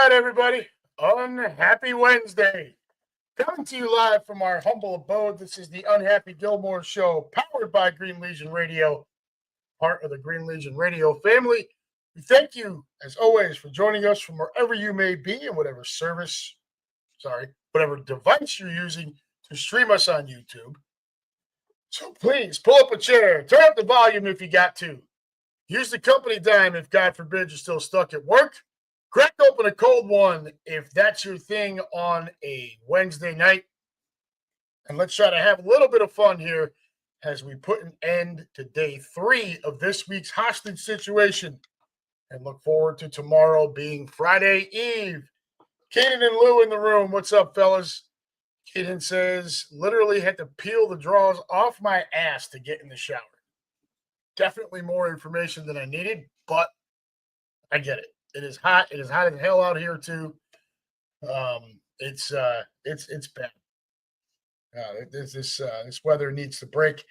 right, everybody. Unhappy Wednesday. Coming to you live from our humble abode. This is the Unhappy Gilmore Show, powered by Green Legion Radio, part of the Green Legion Radio family. We thank you, as always, for joining us from wherever you may be and whatever whatever device you're using to stream us on YouTube. So please pull up a chair, turn up the volume if you got to. Use the company dime if, God forbid, you're still stuck at work. Crack open a cold one if that's your thing on a Wednesday night. And let's try to have a little bit of fun here as we put an end to day 3 of this week's hostage situation and look forward to tomorrow being Friday Eve. Kaden and Lou in the room. What's up, fellas? Kaden says, literally had to peel the drawers off my ass to get in the shower. Definitely more information than I needed, but I get it. It is hot. It is hot as hell out here too. It's bad. This weather needs to break,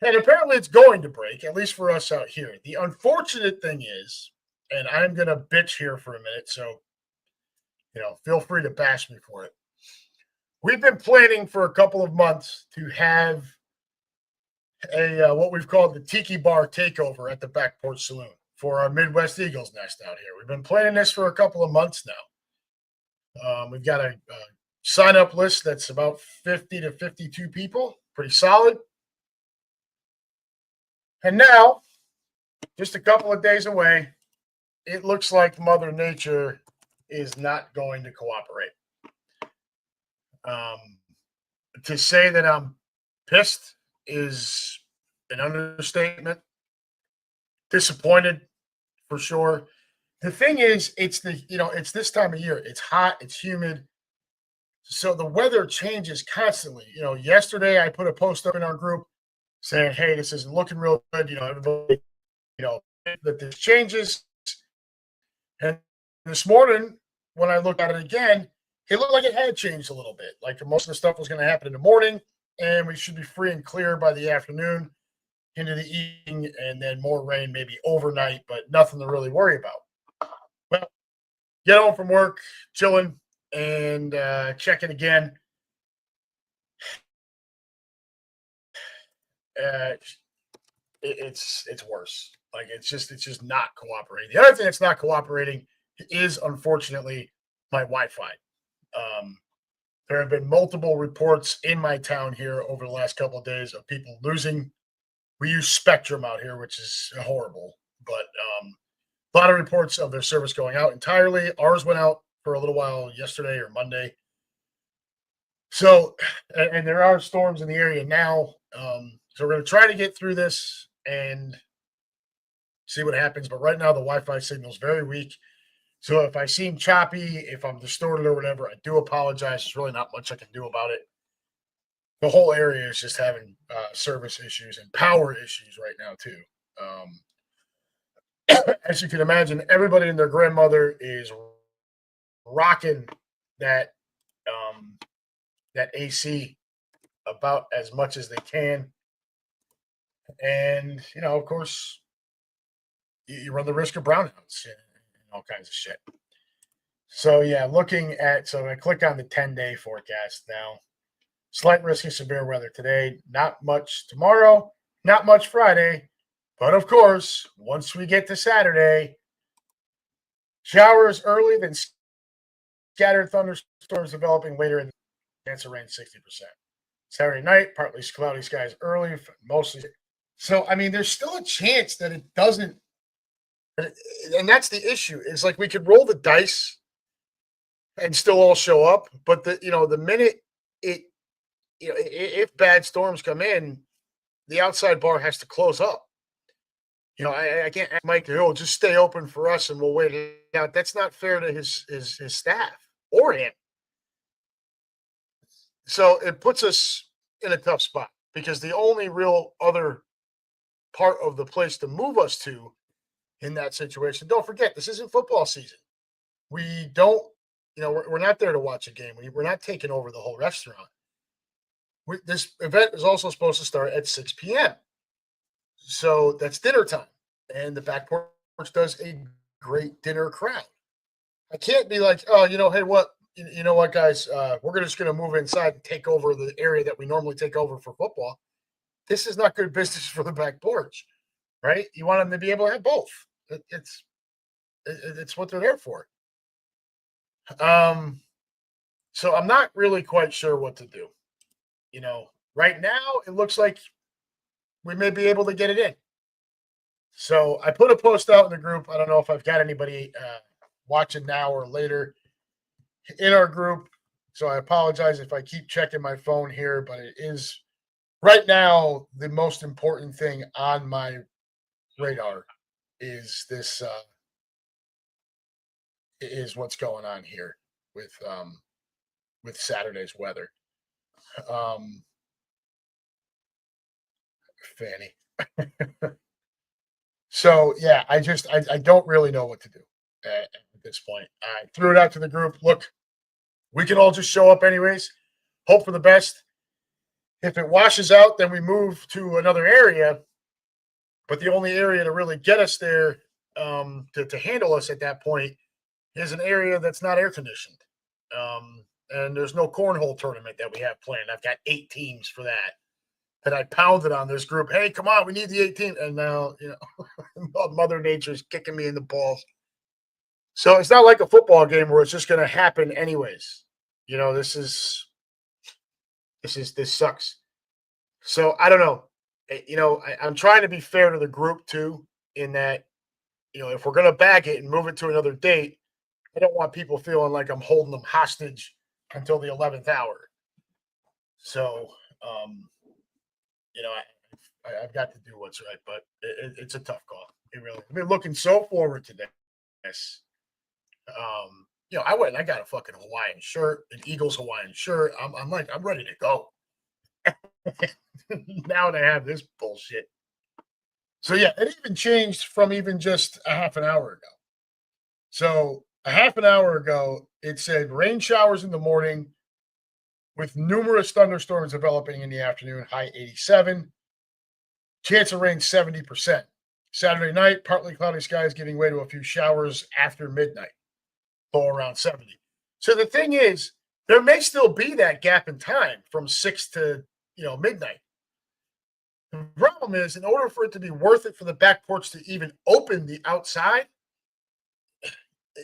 and apparently it's going to break. At least for us out here. The unfortunate thing is, and I'm gonna bitch here for a minute, so feel free to bash me for it. We've been planning for a couple of months to have a what we've called the Tiki Bar takeover at the Back Porch Saloon for our Midwest Eagles nest out here. We've been planning this for a couple of months now. We've got a sign-up list that's about 50 to 52 people, pretty solid. And now, just a couple of days away, it looks like Mother Nature is not going to cooperate. To say that I'm pissed is an understatement. Disappointed for sure. The thing is, it's this time of year. It's hot, it's humid. So the weather changes constantly. Yesterday I put a post up in our group saying, hey, this isn't looking real good. Everybody, that this changes. And this morning, when I looked at it again, it looked like it had changed a little bit. Like most of the stuff was going to happen in the morning, and we should be free and clear by the afternoon into the evening, and then more rain maybe overnight, but nothing to really worry about. Well, get home from work, chilling, and checking again. It's worse. Like it's just not cooperating. The other thing that's not cooperating is, unfortunately, my Wi-Fi. There have been multiple reports in my town here over the last couple of days of people losing. We use Spectrum out here, which is horrible, but a lot of reports of their service going out entirely. Ours went out for a little while yesterday or Monday. So, and there are storms in the area now. So we're going to try to get through this and see what happens. But right now, the Wi-Fi signal is very weak. So if I seem choppy, if I'm distorted or whatever, I do apologize. There's really not much I can do about it. The whole area is just having service issues and power issues right now too. As you can imagine, everybody and their grandmother is rocking that AC about as much as they can. And, of course, you run the risk of brownouts and all kinds of shit. So, yeah, so I click on the 10-day forecast now. Slight risk of severe weather today. Not much tomorrow. Not much Friday. But, of course, once we get to Saturday, showers early, then scattered thunderstorms developing later in the chance of rain 60%. Saturday night, partly cloudy skies early, mostly. So, I mean, there's still a chance that it doesn't. And that's the issue. It's like we could roll the dice and still all show up. But the minute if bad storms come in, the outside bar has to close up. I can't ask Mike to just stay open for us and we'll wait it out. That's not fair to his staff or him. So it puts us in a tough spot because the only real other part of the place to move us to in that situation, don't forget, this isn't football season. We don't, we're not there to watch a game. We're not taking over the whole restaurant. This event is also supposed to start at 6 p.m. So that's dinner time. And the Back Porch does a great dinner crowd. I can't be like, oh, hey, what, you know what, guys, we're just going to move inside and take over the area that we normally take over for football. This is not good business for the back porch, right? You want them to be able to have both. It's what they're there for. So I'm not really quite sure what to do. Right now it looks like we may be able to get it in. So I put a post out in the group. I don't know if I've got anybody watching now or later in our group. So I apologize if I keep checking my phone here, but it is right now the most important thing on my radar is this is what's going on here with Saturday's weather. Fanny. So yeah, I don't really know what to do at this point. I threw it out to the group. Look, we can all just show up anyways. Hope for the best. If it washes out, then we move to another area. But the only area to really get us there to handle us at that point is an area that's not air conditioned. And there's no cornhole tournament that we have planned. I've got 8 teams for that I pounded on this group. Hey, come on, we need the 18. And now, Mother Nature's kicking me in the balls. So it's not like a football game where it's just going to happen anyways. This sucks. So I don't know. I'm trying to be fair to the group too, in that, if we're going to bag it and move it to another date, I don't want people feeling like I'm holding them hostage until the 11th hour. So, I've got to do what's right, but it's a tough call. It really. I've been looking so forward to this. I went and I got a fucking Hawaiian shirt, an Eagles Hawaiian shirt. I'm like, I'm ready to go. Now they have this bullshit. So yeah, it even changed from even just a half an hour ago. So a half an hour ago, it said rain showers in the morning with numerous thunderstorms developing in the afternoon, high 87. Chance of rain 70%. Saturday night, partly cloudy skies giving way to a few showers after midnight, low around 70. So the thing is, there may still be that gap in time from 6 to midnight. The problem is, in order for it to be worth it for the back porch to even open the outside,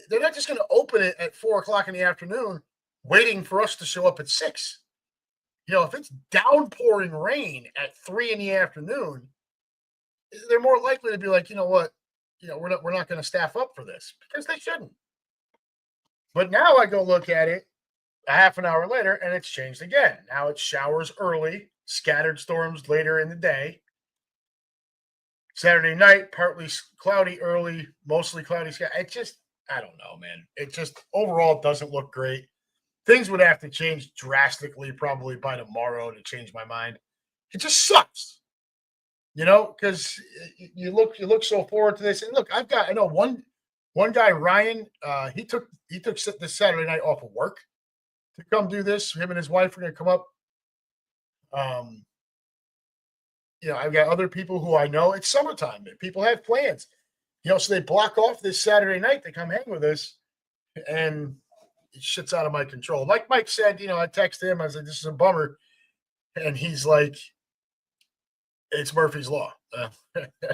they're not just going to open it at 4:00 in the afternoon, waiting for us to show up at 6. If it's downpouring rain at 3 in the afternoon, they're more likely to be like, you know what, we're not going to staff up for this, because they shouldn't. But now I go look at it a half an hour later, and it's changed again. Now it's showers early, scattered storms later in the day. Saturday night, partly cloudy early, mostly cloudy sky. I don't know, man. It just overall doesn't look great. Things would have to change drastically probably by tomorrow to change my mind. It just sucks, because you look so forward to this. And look, I know one guy, Ryan, he took this Saturday night off of work to come do this. Him and his wife are going to come up. I've got other people who I know. It's summertime. People have plans, so they block off this Saturday night to come hang with us, and shit's out of my control. Like Mike said, I texted him. I said, this is a bummer. And he's like, it's Murphy's Law.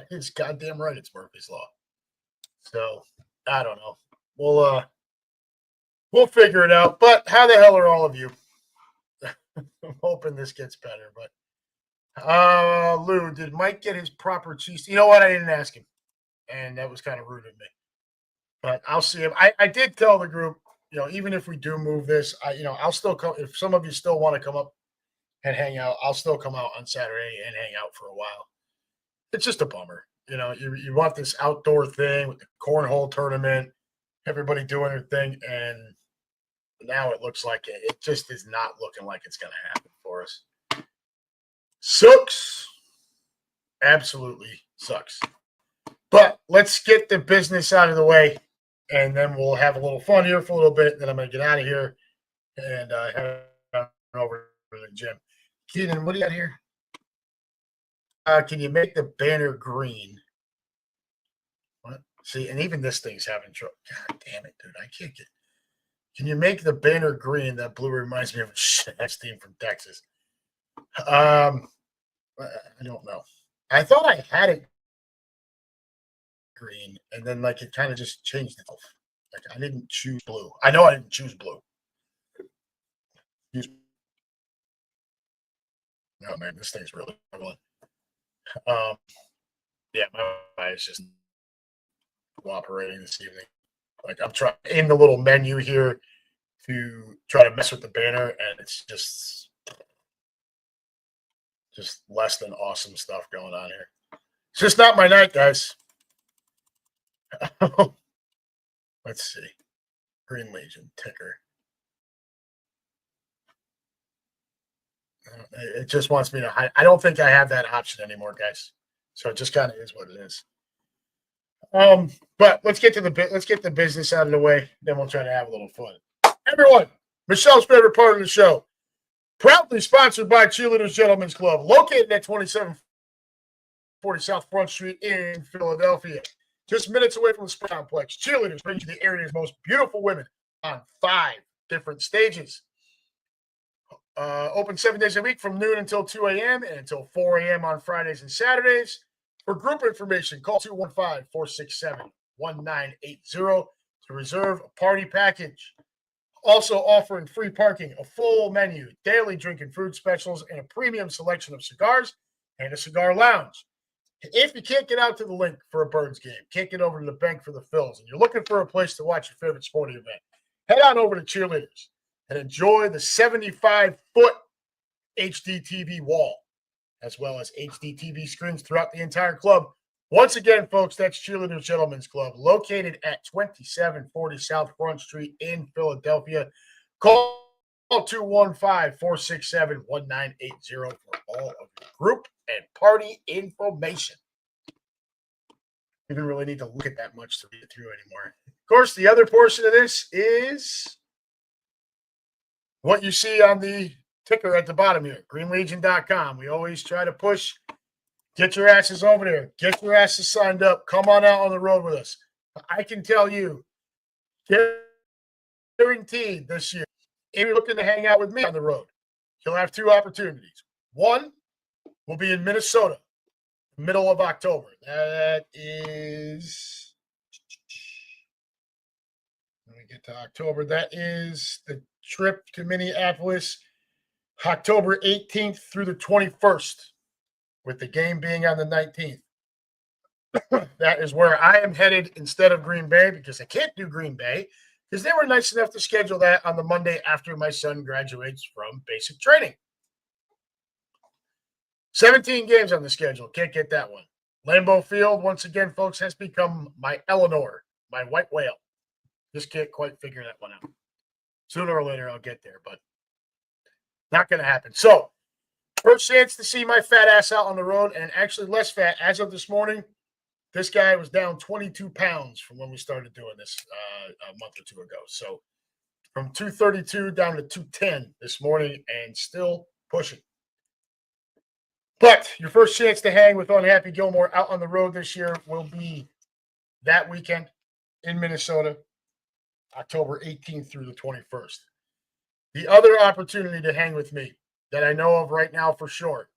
It's goddamn right. It's Murphy's Law. So I don't know. We'll figure it out. But how the hell are all of you? I'm hoping this gets better. But Lou, did Mike get his proper cheese? You know what? I didn't ask him. And that was kind of rude of me. But I'll see him. I did tell the group, even if we do move this, I'll still come. If some of you still want to come up and hang out, I'll still come out on Saturday and hang out for a while. It's just a bummer. You want this outdoor thing with the cornhole tournament, everybody doing their thing, and now it looks like it just is not looking like it's going to happen for us. Sucks. Absolutely sucks. But let's get the business out of the way, and then we'll have a little fun here for a little bit. Then I'm going to get out of here and head over to the gym. Keenan, what do you got here? Can you make the banner green? What? See, and even this thing's having trouble. God damn it, dude. I can't get. Can you make the banner green? That blue reminds me of a shit team from Texas. I don't know. I thought I had it green, and then like it kind of just changed itself. Like I didn't choose blue. I know I didn't choose blue. Oh man, this thing's really ugly. Yeah, my eye is just cooperating this evening. Like I'm trying in the little menu here to try to mess with the banner, and it's just less than awesome stuff going on here. It's just not my night, guys. Let's see. Green Legion ticker. It just wants me to hide. I don't think I have that option anymore, guys. So it just kind of is what it is. But let's get the business out of the way. Then we'll try to have a little fun. Everyone, Michelle's favorite part of the show. Proudly sponsored by Cheerleaders Gentlemen's Club, located at 2740 South Front Street in Philadelphia. Just minutes away from the Sport Complex. Cheerleaders brings you the area's most beautiful women on 5 different stages. Open 7 days a week from noon until 2 a.m. and until 4 a.m. on Fridays and Saturdays. For group information, call 215-467-1980 to reserve a party package. Also offering free parking, a full menu, daily drink and food specials, and a premium selection of cigars and a cigar lounge. If you can't get out to the link for a Birds game, can't get over to the bank for the Phils, and you're looking for a place to watch your favorite sporting event, head on over to Cheerleaders and enjoy the 75-foot HD TV wall, as well as HD TV screens throughout the entire club. Once again, folks, that's Cheerleaders Gentlemen's Club, located at 2740 South Front Street in Philadelphia. Call 215-467-1980 for all of your group and party information. You don't really need to look at that much to read it through anymore. Of course, the other portion of this is what you see on the ticker at the bottom here, greenlegion.com. We always try to push. Get your asses over there. Get your asses signed up. Come on out on the road with us. I can tell you, guaranteed this year, if you're looking to hang out with me on the road, you'll have 2 opportunities. One will be in Minnesota, middle of October. That is, let me get to October. That is the trip to Minneapolis, October 18th through the 21st. With the game being on the 19th. That is where I am headed instead of Green Bay, because I can't do Green Bay because they were nice enough to schedule that on the Monday after my son graduates from basic training. 17 games on the schedule. Can't get that one. Lambeau Field, once again, folks, has become my Eleanor, my white whale. Just can't quite figure that one out. Sooner or later, I'll get there, but not going to happen. So, first chance to see my fat ass out on the road, and actually less fat. As of this morning, this guy was down 22 pounds from when we started doing this a month or 2 ago. So from 232 down to 210 this morning and still pushing. But your first chance to hang with UnHappy Gilmore out on the road this year will be that weekend in Minnesota, October 18th through the 21st. The other opportunity to hang with me that I know of right now for sure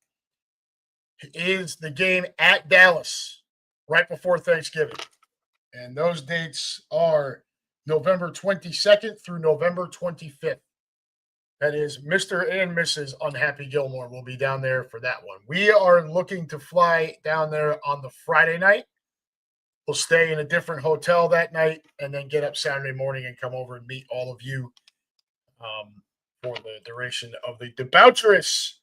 is the game at Dallas right before Thanksgiving. And those dates are November 22nd through November 25th. That is Mr. and Mrs. UnHappy Gilmore will be down there for that one. We are looking to fly down there on the Friday night. We'll stay in a different hotel that night and then get up Saturday morning and come over and meet all of you for the duration of the debaucherous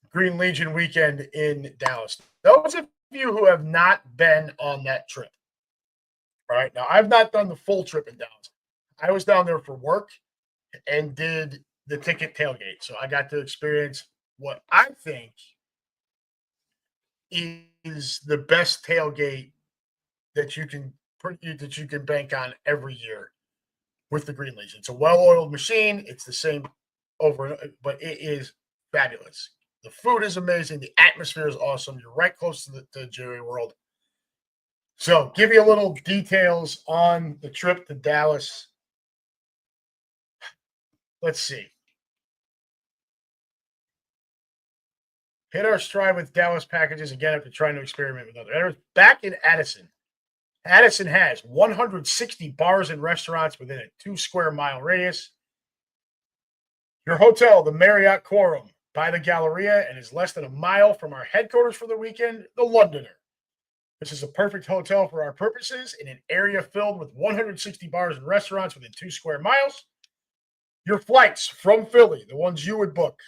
Green Legion weekend in Dallas. Those of you who have not been on that trip, all right, now I've not done the full trip in Dallas. I was down there for work and did the ticket tailgate. So I got to experience what I think is the best tailgate that you can bank on every year with the Green Legion. It's a well-oiled machine. It's the same but it is fabulous. The food is amazing. The atmosphere is awesome. You're right close to Jerry World. So, give you a little details on the trip to Dallas. Let's see. Hit our stride with Dallas packages again after trying to experiment with other areas. Back in Addison. Addison has 160 bars and restaurants within a 2-square-mile radius. Your hotel, the Marriott Quorum, by the Galleria, and is less than a mile from our headquarters for the weekend, the Londoner. This is a perfect hotel for our purposes in an area filled with 160 bars and restaurants within 2 square miles. Your flights from Philly, the ones you would book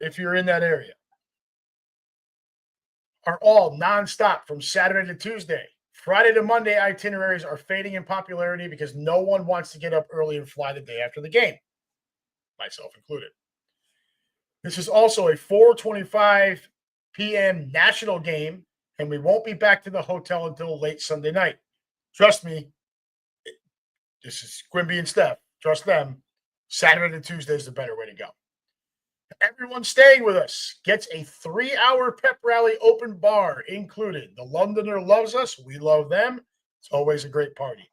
if you're in that area, are all nonstop from Saturday to Tuesday. Friday to Monday itineraries are fading in popularity because no one wants to get up early and fly the day after the game, myself included. This is also a 4:25 p.m. national game, and we won't be back to the hotel until late Sunday night. Trust me, this is Quimby and Steph. Trust them. Saturday to Tuesday is the better way to go. Everyone staying with us gets a 3-hour pep rally open bar included. The Londoner loves us. We love them. It's always a great party.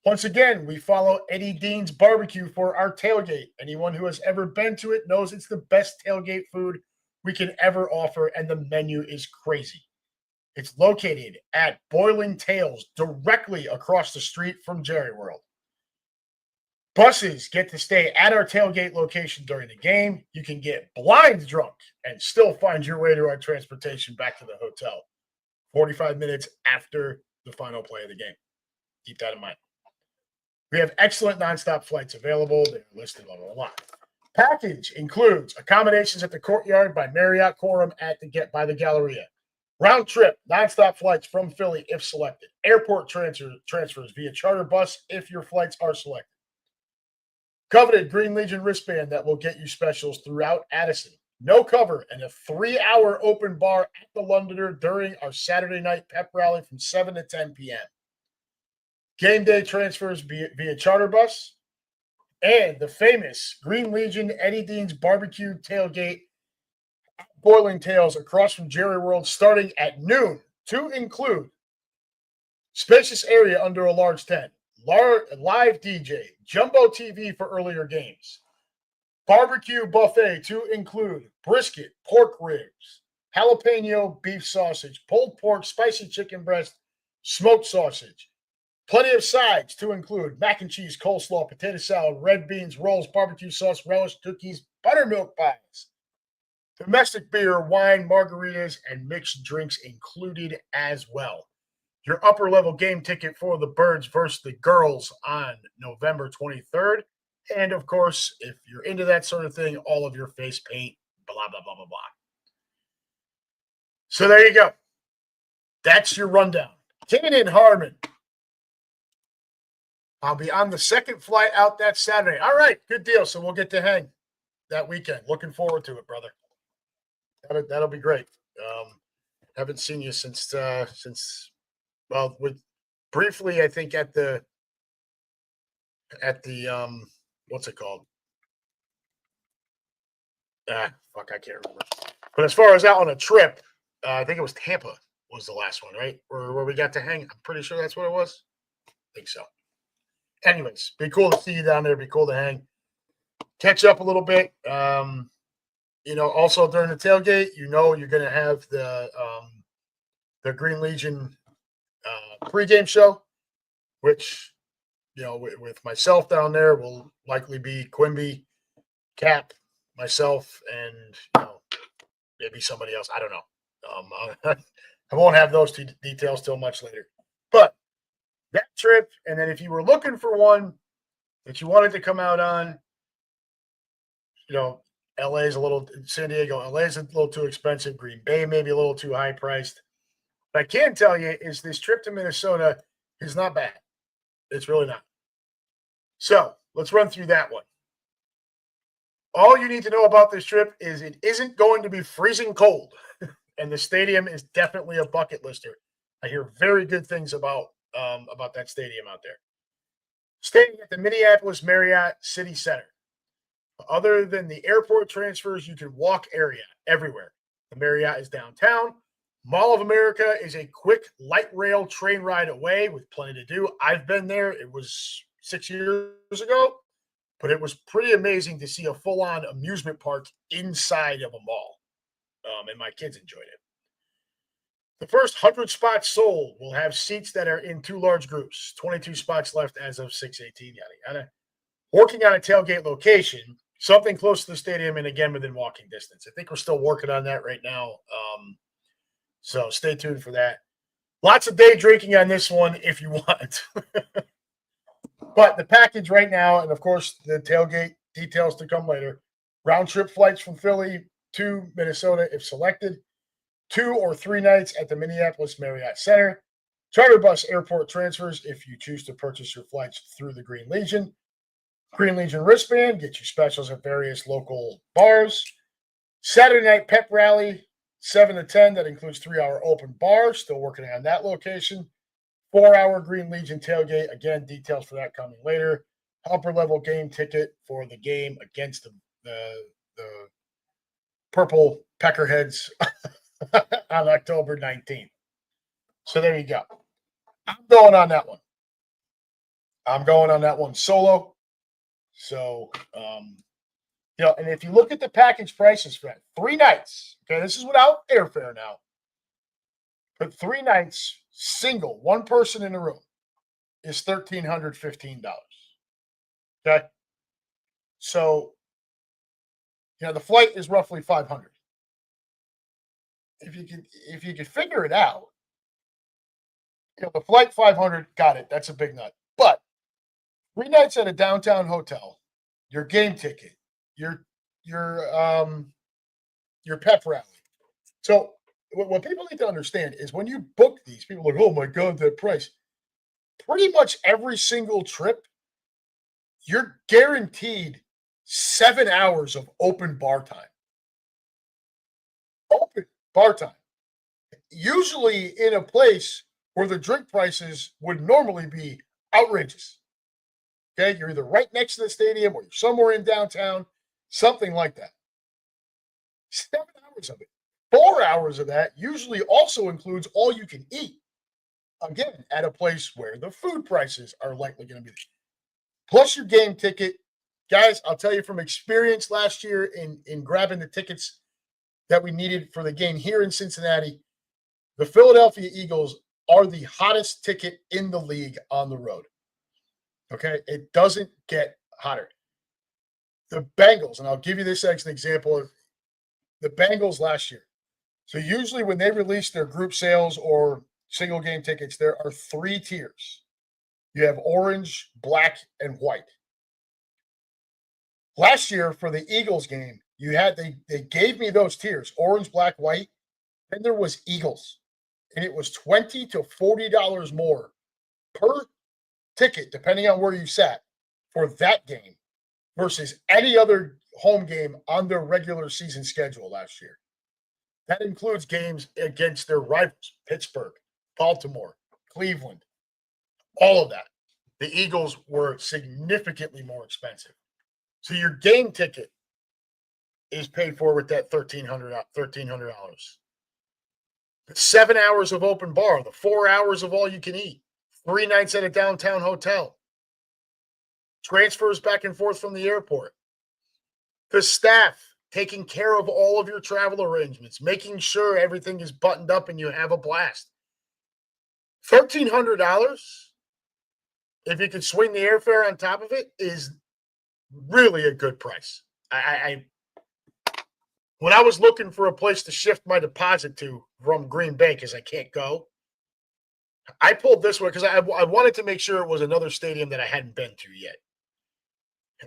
Once again, we follow Eddie Dean's Barbecue for our tailgate. Anyone who has ever been to it knows it's the best tailgate food we can ever offer, and the menu is crazy. It's located at Boiling Tails, directly across the street from Jerry World. Buses get to stay at our tailgate location during the game. You can get blind drunk and still find your way to our transportation back to the hotel 45 minutes after the final play of the game. Keep that in mind. We have excellent nonstop flights available. They're listed on a lot. Package includes accommodations at the Courtyard by Marriott Quorum by the Galleria. Round trip, nonstop flights from Philly if selected. Airport transfers via charter bus if your flights are selected. Coveted Green Legion wristband that will get you specials throughout Addison. No cover and a 3-hour open bar at the Londoner during our Saturday night pep rally from 7 to 10 p.m. Game day transfers via charter bus. And the famous Green Legion Eddie Dean's Barbecue tailgate Boiling Tails across from Jerry World starting at noon to include spacious area under a large tent, live DJ, jumbo TV for earlier games, barbecue buffet to include brisket, pork ribs, jalapeno beef sausage, pulled pork, spicy chicken breast, smoked sausage. Plenty of sides to include mac and cheese, coleslaw, potato salad, red beans, rolls, barbecue sauce, relish, cookies, buttermilk pies. Domestic beer, wine, margaritas, and mixed drinks included as well. Your upper-level game ticket for the Birds versus the Girls on November 23rd. And, of course, if you're into that sort of thing, all of your face paint, blah, blah, blah, blah, blah. So there you go. That's your rundown. Taking in Harmon. I'll be on the second flight out that Saturday. All right, good deal. So we'll get to hang that weekend. Looking forward to it, brother. That'll be great. Haven't seen you since briefly, I think at the what's it called? I can't remember. But as far as out on a trip, I think it was Tampa was the last one, right? Where we got to hang. I'm pretty sure that's what it was. I think so. Anyways, be cool to see you down there. Be cool to hang, catch up a little bit. Also during the tailgate, you're going to have the Green Legion pregame show, which, with myself down there will likely be Quimby, Cap, myself, and maybe somebody else. I don't know. I won't have those two details till much later. But that trip, and then if you were looking for one that you wanted to come out on, San Diego, LA is a little too expensive. Green Bay maybe a little too high priced. What I can tell you is this trip to Minnesota is not bad. It's really not. So let's run through that one. All you need to know about this trip is it isn't going to be freezing cold, and the stadium is definitely a bucket lister. I hear very good things about that stadium out there. Staying at the Minneapolis Marriott City Center. Other than the airport transfers, you can walk area everywhere. The Marriott is downtown. Mall of America is a quick light rail train ride away with plenty to do. I've been there. It was 6 years ago, but it was pretty amazing to see a full-on amusement park inside of a mall. And my kids enjoyed it. The first 100 spots sold will have seats that are in two large groups. 22 spots left as of 6/18. Yada yada. Working on a tailgate location, something close to the stadium, and again within walking distance. I think we're still working on that right now. So stay tuned for that. Lots of day drinking on this one if you want. But the package right now, and of course the tailgate details to come later. Round trip flights from Philly to Minnesota if selected. 2 or 3 nights at the Minneapolis Marriott Center. Charter bus airport transfers if you choose to purchase your flights through the Green Legion. Green Legion wristband, get you specials at various local bars. Saturday night pep rally, 7 to 10. That includes 3-hour open bar. Still working on that location. 4-hour Green Legion tailgate. Again, details for that coming later. Upper level game ticket for the game against the Purple Peckerheads on October 19th. So there you go. I'm going on that one solo. So, and if you look at the package prices for that, 3 nights, okay, this is without airfare now, but 3 nights, single, one person in the room, is $1,315. Okay? So, the flight is roughly $500. If you could figure it out, the flight $500, got it. That's a big nut. But 3 nights at a downtown hotel, your game ticket, your pep rally. So what people need to understand is when you book these, people are like, oh my God, that price. Pretty much every single trip, you're guaranteed 7 hours of open bar time. Open bar time. Usually in a place where the drink prices would normally be outrageous. Okay, you're either right next to the stadium or you're somewhere in downtown, something like that. 7 hours of it. 4 hours of that usually also includes all you can eat. Again, at a place where the food prices are likely going to be. Plus your game ticket. Guys, I'll tell you from experience last year in grabbing the tickets that we needed for the game here in Cincinnati, the Philadelphia Eagles are the hottest ticket in the league on the road. Okay, it doesn't get hotter. The Bengals, and I'll give you this as an example of the Bengals last year. So usually when they release their group sales or single game tickets, there are 3 tiers. You have orange, black, and white. Last year for the Eagles game, they gave me those tiers, orange, black, white, and there was Eagles. And it was $20 to $40 more per ticket, depending on where you sat, for that game versus any other home game on their regular season schedule last year. That includes games against their rivals, Pittsburgh, Baltimore, Cleveland, all of that. The Eagles were significantly more expensive. So your game ticket is paid for with that $1,300. The 7 hours of open bar, the 4 hours of all you can eat, 3 nights at a downtown hotel, transfers back and forth from the airport, the staff taking care of all of your travel arrangements, making sure everything is buttoned up and you have a blast. $1,300, if you can swing the airfare on top of it, is really a good price. When I was looking for a place to shift my deposit to from Green Bay, because I can't go, I pulled this one because I wanted to make sure it was another stadium that I hadn't been to yet.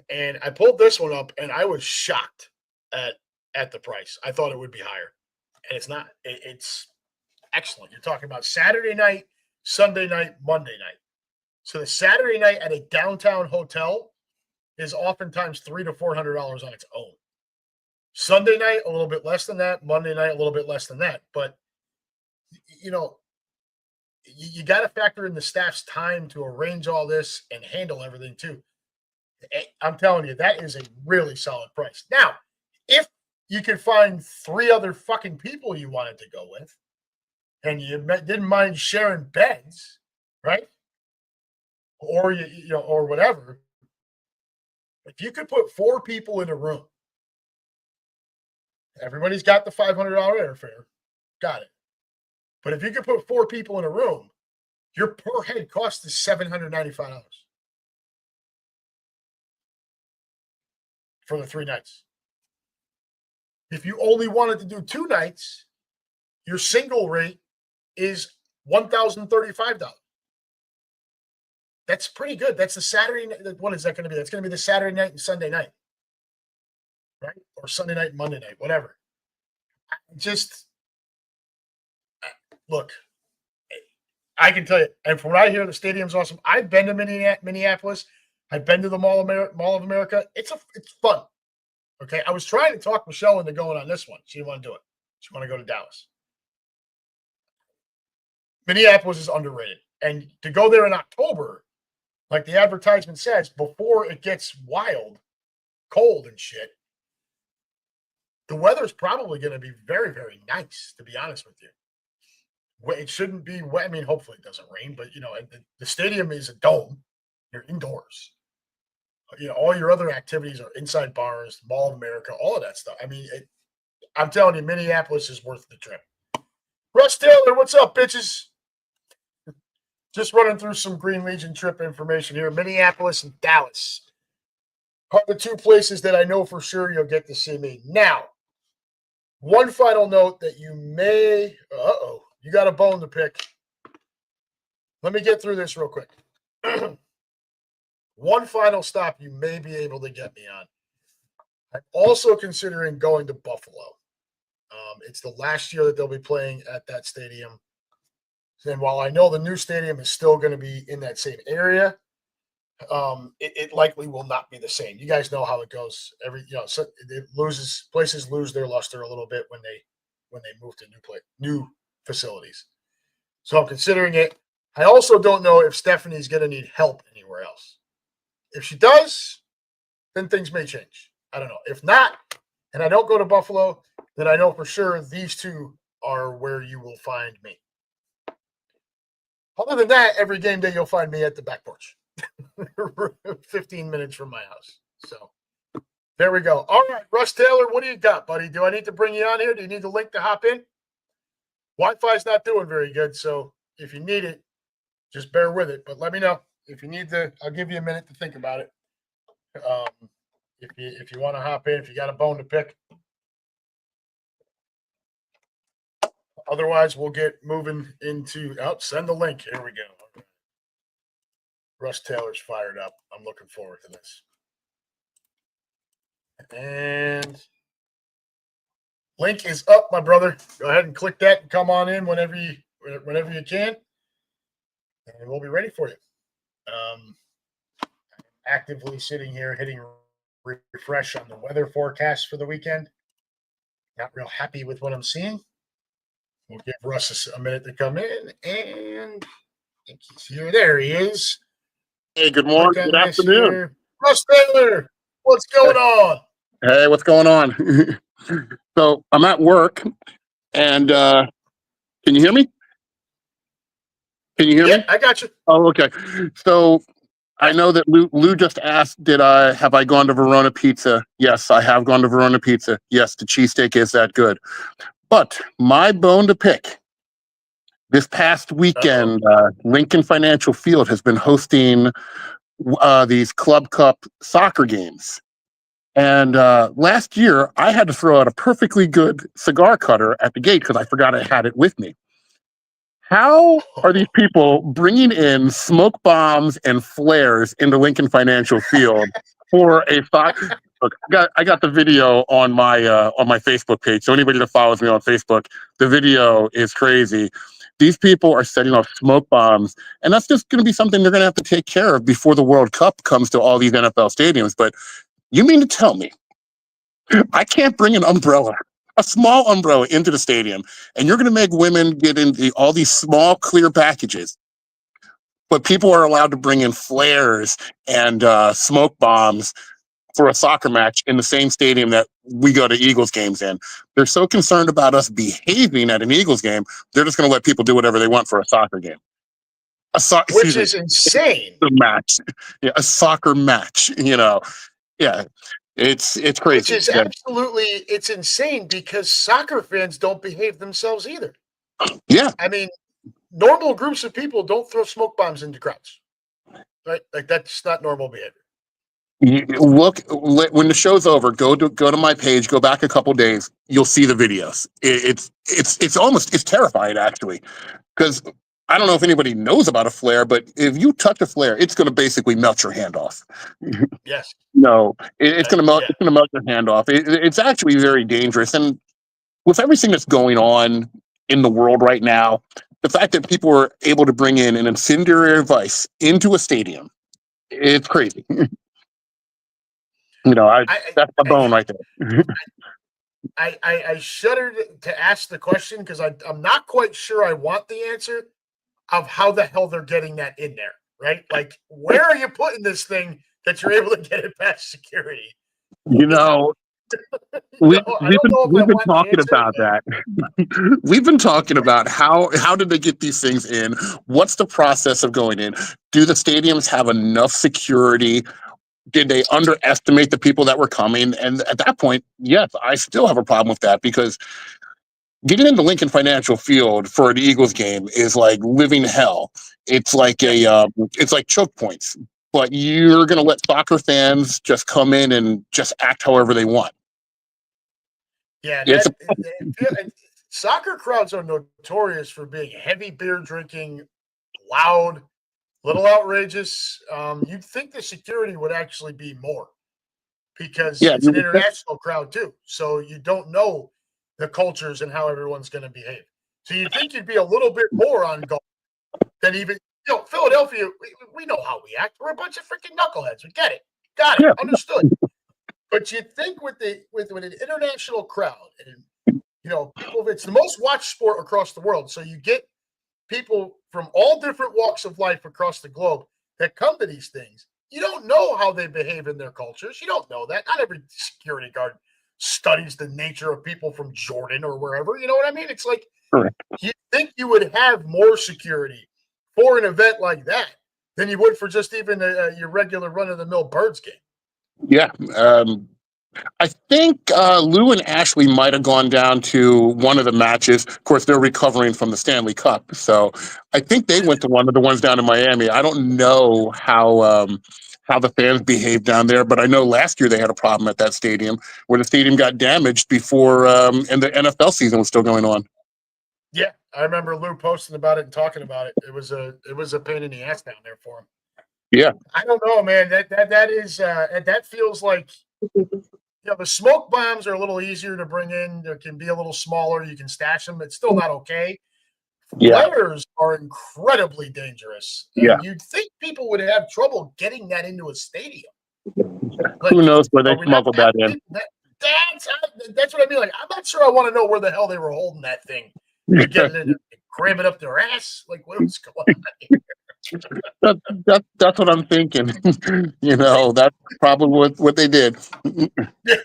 And I pulled this one up, and I was shocked at the price. I thought it would be higher, and it's not. It's excellent. You're talking about Saturday night, Sunday night, Monday night. So the Saturday night at a downtown hotel is oftentimes $300 to $400 on its own. Sunday night, a little bit less than that. Monday night, a little bit less than that. But, you got to factor in the staff's time to arrange all this and handle everything, too. I'm telling you, that is a really solid price. Now, if you can find 3 other fucking people you wanted to go with, and you didn't mind sharing beds, right? Or or whatever. If you could put 4 people in a room, everybody's got the $500 airfare, got it. But if you could put 4 people in a room, your per head cost is $795 for the 3 nights. If you only wanted to do 2 nights, your single rate is $1,035. That's pretty good. That's the Saturday night. What is that going to be? That's going to be the Saturday night and Sunday night, right? Or Sunday night and Monday night, whatever. Just look, I can tell you, and from what I hear, the stadium's awesome. I've been to Minneapolis. I've been to the Mall of America. It's fun. Okay, I was trying to talk Michelle into going on this one. She didn't want to do it. She wanted to go to Dallas. Minneapolis is underrated, and to go there in October, like the advertisement says, before it gets wild, cold and shit, the weather's probably going to be very, very nice, to be honest with you. It shouldn't be wet. I mean, hopefully it doesn't rain, but, the stadium is a dome. You're indoors. All your other activities are inside bars, Mall of America, all of that stuff. I mean, I'm telling you, Minneapolis is worth the trip. Russ Taylor, what's up, bitches? Just running through some Green Legion trip information here. Minneapolis and Dallas are the 2 places that I know for sure you'll get to see me. Now, one final note that you may, you got a bone to pick. Let me get through this real quick. One final stop you may be able to get me on. I'm also considering going to Buffalo. It's the last year that they'll be playing at that stadium. And while I know the new stadium is still going to be in that same area, it likely will not be the same. You guys know how it goes. So places lose their luster a little bit when they move to new facilities. So I'm considering it. I also don't know if Stephanie's going to need help anywhere else. If she does, then things may change. I don't know. If not, and I don't go to Buffalo, then I know for sure these 2 are where you will find me. Other than that, every game day you'll find me at the back porch. 15 minutes from my house. So there we go. All right, Russ Taylor, what do you got, buddy? Do I need to bring you on here? Do you need the link to hop in? Wi-Fi's not doing very good, so if you need it, just bear with it. But let me know. If you need I'll give you a minute to think about it. If you want to hop in, if you got a bone to pick. Otherwise, we'll get moving into send the link. Here we go. Russ Taylor's fired up. I'm looking forward to this. And link is up, my brother. Go ahead and click that and come on in whenever you can. And we'll be ready for you. Actively sitting here hitting refresh on the weather forecast for the weekend. Not real happy with what I'm seeing. We'll give Russ a minute to come in, and I think he's here. There he is. Hey, good morning. Good afternoon. Here. Russ Taylor, what's going on? Hey, what's going on? So I'm at work, and can you hear me? Can you hear me? I got you. Oh, okay. So I know that Lou just asked, have I gone to Verona Pizza? Yes, I have gone to Verona Pizza. Yes, the cheesesteak is that good. But my bone to pick, this past weekend, Lincoln Financial Field has been hosting these Club Cup soccer games. And last year, I had to throw out a perfectly good cigar cutter at the gate because I forgot I had it with me. How are these people bringing in smoke bombs and flares into Lincoln Financial Field for a soccer? Look, I got the video on my Facebook page. So anybody that follows me on Facebook, the video is crazy. These people are setting off smoke bombs, and that's just going to be something they're going to have to take care of before the World Cup comes to all these NFL stadiums. But you mean to tell me I can't bring an umbrella, a small umbrella, into the stadium, and you're going to make women get in all these small, clear packages, but people are allowed to bring in flares and smoke bombs? for a soccer match in the same stadium that we go to Eagles games in. They're so concerned about us behaving at an Eagles game, they're just going to let people do whatever they want for a soccer game. Which is insane. A match, yeah, a soccer match. Yeah, it's crazy. Which is absolutely, it's insane because soccer fans don't behave themselves either. Yeah, I mean, normal groups of people don't throw smoke bombs into crowds, right? Like that's not normal behavior. Look, when the show's over, go to my page, go back a couple days, you'll see the videos. It's terrifying actually, because I don't know if anybody knows about a flare, but if you touch a flare, it's going to basically melt your hand off. Yes. No, it's going to melt. Yeah. It's going to melt your hand off. It's actually very dangerous, and with everything that's going on in the world right now, the fact that people are able to bring in an incendiary device into a stadium, it's crazy. That's my bone right there. I shuddered to ask the question because I'm not quite sure I want the answer of how the hell they're getting that in there, right? Like, where are you putting this thing that you're able to get it past security? We've been talking about that. We've been talking about how did they get these things in? What's the process of going in? Do the stadiums have enough security? Did they underestimate the people that were coming? And at that point, yes, I still have a problem with that because getting into Lincoln Financial Field for an Eagles game is like living hell. It's like it's like choke points. But you're going to let soccer fans just come in and just act however they want. Yeah, soccer crowds are notorious for being heavy beer drinking, loud, little outrageous. You'd think the security would actually be more because it's an international crowd too. So you don't know the cultures and how everyone's going to behave. So you'd think you'd be a little bit more on guard than even, Philadelphia, we know how we act. We're a bunch of freaking knuckleheads. We get it. Got it. Yeah. Understood. But you'd think with an international crowd and, people, it's the most watched sport across the world. So you get people from all different walks of life across the globe that come to these things. You don't know how they behave in their cultures. You don't know that. Not every security guard studies the nature of people from Jordan or wherever. You know what I mean? It's like, you think you would have more security for an event like that than you would for just even your regular run-of-the-mill Birds game. Yeah. I think Lou and Ashley might have gone down to one of the matches. Of course, they're recovering from the Stanley Cup. So I think they went to one of the ones down in Miami. I don't know how the fans behaved down there, but I know last year they had a problem at that stadium where the stadium got damaged before and the NFL season was still going on. Yeah, I remember Lou posting about it and talking about it. It was a pain in the ass down there for him. Yeah. I don't know, man. That feels like, the smoke bombs are a little easier to bring in. They can be a little smaller. You can stash them. It's still not okay. Yeah. Flares are incredibly dangerous. And you'd think people would have trouble getting that into a stadium. Like, who knows where they smuggled that in? That's what I mean. Like, I'm not sure I want to know where the hell they were holding that thing. To get it in and cram it up their ass. Like, what was going on here? That's what I'm thinking. That's probably what they did. Yeah.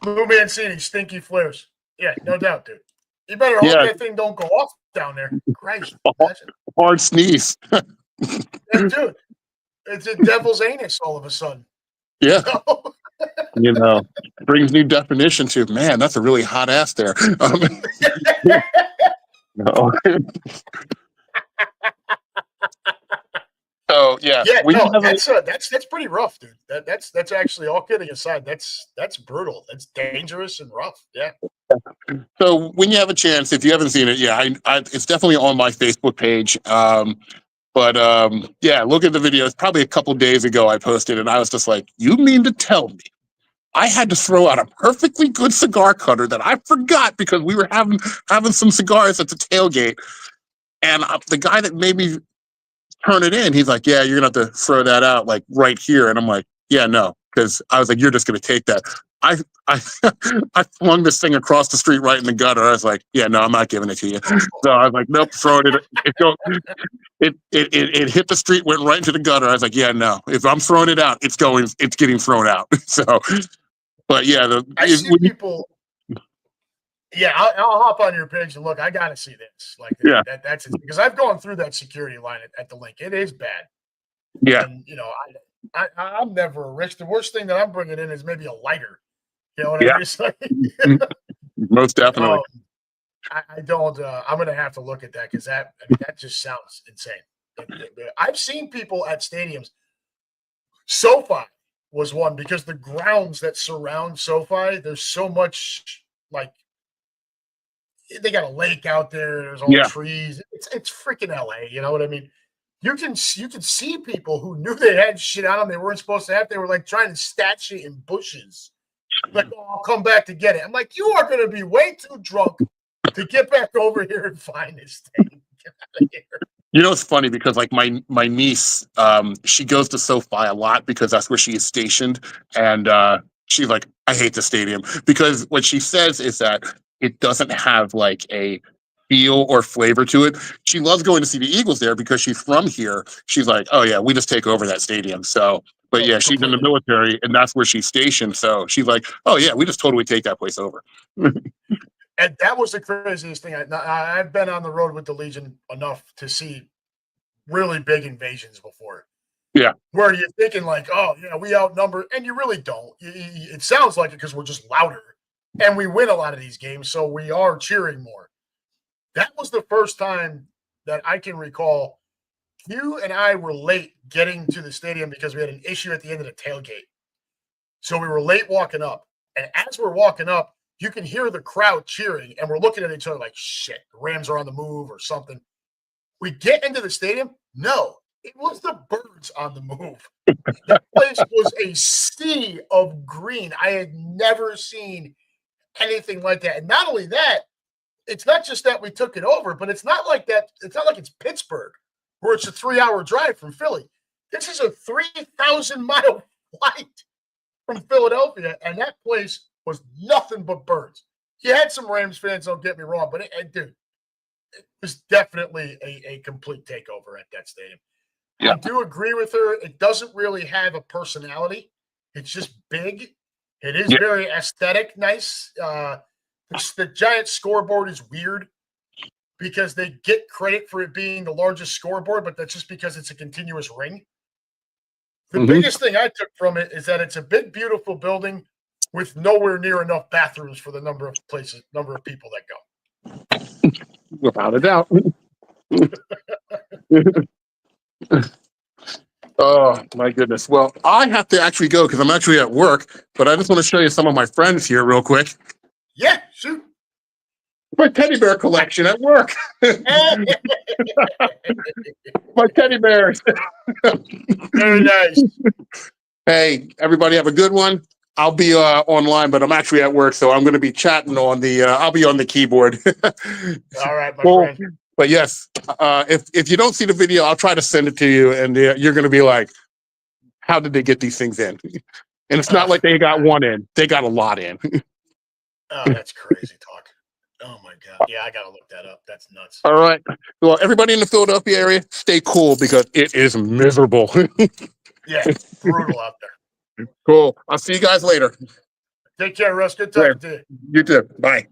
Lou Mancini, stinky flares. Yeah, no doubt, dude. You better hope that thing don't go off down there. Christ. Hard sneeze. Yeah, dude. It's a devil's anus all of a sudden. Yeah. Brings new definition to, man, that's a really hot ass there. No. So that's pretty rough, dude. That's actually, all kidding aside, that's brutal. That's dangerous and rough. Yeah. So when you have a chance, if you haven't seen it, it's definitely on my Facebook page. But look at the video. It's probably a couple days ago I posted, and I was just like, you mean to tell me I had to throw out a perfectly good cigar cutter that I forgot because we were having some cigars at the tailgate, and the guy that made me turn it in, he's like, yeah, you're gonna have to throw that out like right here. And I'm like, yeah, no, because I was like, you're just gonna take that. I I I flung this thing across the street right in the gutter. I was like, yeah, no, I'm not giving it to you. So I was like, nope, throwing it. It hit the street, went right into the gutter. I was like, yeah, no, if I'm throwing it out, it's getting thrown out. So, but yeah, I see people. Yeah, I'll hop on your page and look. I got to see this. Like yeah, that's it because I've gone through that security line at the link. It is bad, yeah, and I'm never a risk. The worst thing that I'm bringing in is maybe a lighter. You know what I yeah, mean? It's like, most definitely. oh, I don't. I'm gonna have to look at that because that just sounds insane. I've seen people at stadiums. SoFi was one because the grounds that surround SoFi, there's so much like they got a lake out there. There's all Yeah, trees. It's freaking LA. You know what I mean? You can see people who knew they had shit on them they weren't supposed to have. They were like trying to stash it in bushes. Like, oh, I'll come back to get it. I'm like, you are going to be way too drunk to get back over here and find this thing. Get out of here. you know, it's funny because like my niece, she goes to SoFi a lot because that's where she is stationed, and she's like, I hate the stadium because what she says is that it doesn't have like a feel or flavor to it. She loves going to see the Eagles there because she's from here. She's like, oh yeah, we just take over that stadium. So, but Oh, yeah, she's in the completely. military and that's where she's stationed. So she's like, oh yeah, we just totally take that place over. And that was the craziest thing. I've been on the road with the Legion enough to see really big invasions before. Yeah. Where you're thinking like, oh, yeah, we outnumber, and you really don't. It sounds like it because we're just louder, and we win a lot of these games, so we are cheering more. That was the first time that I can recall you and I were late getting to the stadium because we had an issue at the end of the tailgate. So we were late walking up. And as we're walking up, you can hear the crowd cheering, and we're looking at each other like, shit, the Rams are on the move or something. We get into the stadium. No, it was the birds on the move. That place was a sea of green. I had never seen anything like that. And not only that, it's not just that we took it over, but it's not like that. It's not like it's Pittsburgh, where it's a 3-hour drive from Philly. This is a 3,000-mile flight from Philadelphia, and that place was nothing but birds. You had some Rams fans, don't get me wrong, but dude, it was definitely a complete takeover at that stadium. Yeah. I do agree with her. It doesn't really have a personality. It's just big. It is Yeah. very aesthetic, nice. The giant scoreboard is weird because they get credit for it being the largest scoreboard, but that's just because it's a continuous ring. The biggest thing I took from it is that it's a big, beautiful building with nowhere near enough bathrooms for the number of people that go. Without a doubt. Oh my goodness. Well, I have to actually go because I'm actually at work, but I just want to show you some of my friends here real quick. Yeah, shoot. My teddy bear collection at work. My teddy bears. Very nice. Hey, everybody have a good one. I'll be online, but I'm actually at work, so I'm going to be chatting on the. I'll be on the keyboard. All right, my Well, friend. but yes, if you don't see the video, I'll try to send it to you, and you're going to be like, "How did they get these things in?" And it's not like they got one in; they got a lot in. Oh, that's crazy talk. Oh my god. Yeah, I gotta look that up. That's nuts. All right. Well, everybody in the Philadelphia area, stay cool because it is miserable. Yeah, brutal out there. Cool. I'll see you guys later. Take care, Russ. Good Yeah. talking to you. You too. Bye.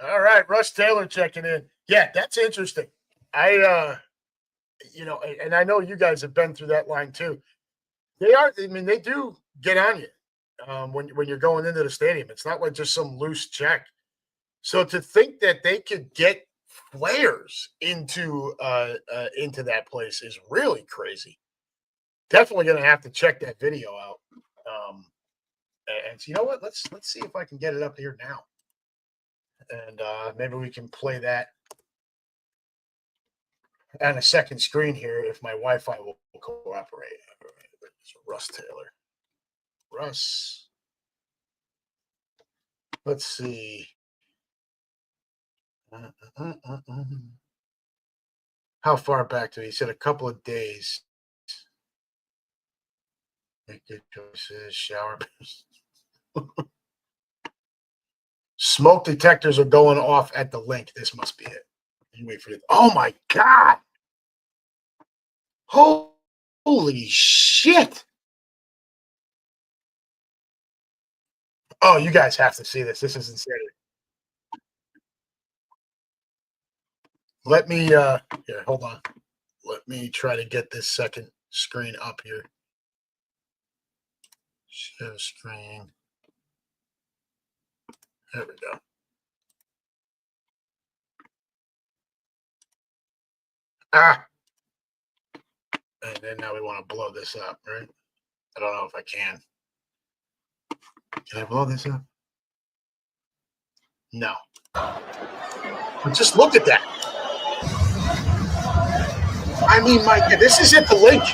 All right, Russ Taylor checking in. Yeah, that's interesting. And I know you guys have been through that line too. They do get on you when you're going into the stadium. It's not like just some loose check. So to think that they could get flares into that place is really crazy. Definitely going to have to check that video out. And you know what? Let's see if I can get it up here now, and maybe we can play that on a second screen here if my Wi-Fi will cooperate. Russ Taylor. Russ. Let's see. How far back do he said a couple of days? Make good choices. Shower. Smoke detectors are going off at the link. This must be it. You wait for it. Oh my God. Holy shit. Oh, you guys have to see this. This is insanity. Let me here, hold on. Let me try to get this second screen up here. Share screen. There we go. Ah. And then now we want to blow this up, right? I don't know if I can. Can I blow this up? No. But just look at that. I mean, Mike, this is at the link.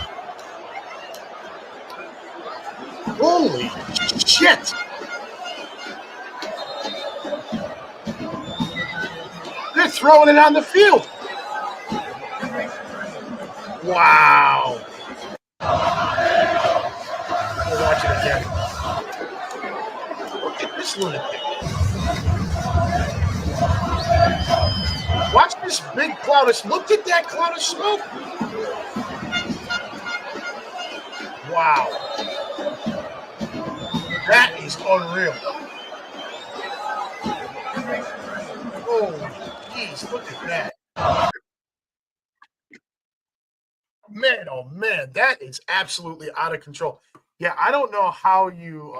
Holy shit. They're throwing it on the field. Wow. We'll watch it again. Look at this lunatic. Watch this big cloud of smoke. Look at that cloud of smoke. Wow. That is unreal. Holy jeez, look at that. Man, oh man, that is absolutely out of control. Yeah, I don't know how you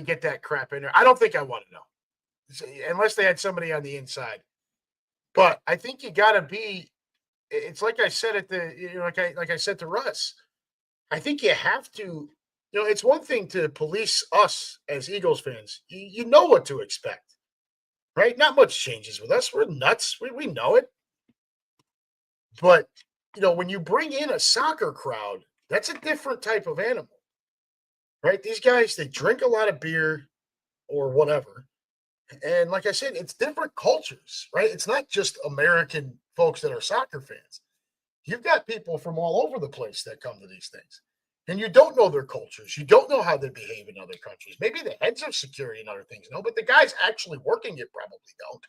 get that crap in there. I don't think I want to know. Unless they had somebody on the inside. But I think you got to be. It's like I said at the, like I said to Russ. I think you have to. It's one thing to police us as Eagles fans. You know what to expect, right? Not much changes with us. We're nuts. We know it. But when you bring in a soccer crowd, that's a different type of animal, right? These guys, they drink a lot of beer or whatever. And like I said, it's different cultures, right? It's not just American folks that are soccer fans. You've got people from all over the place that come to these things. And you don't know their cultures. You don't know how they behave in other countries. Maybe the heads of security and other things know, but the guys actually working it probably don't.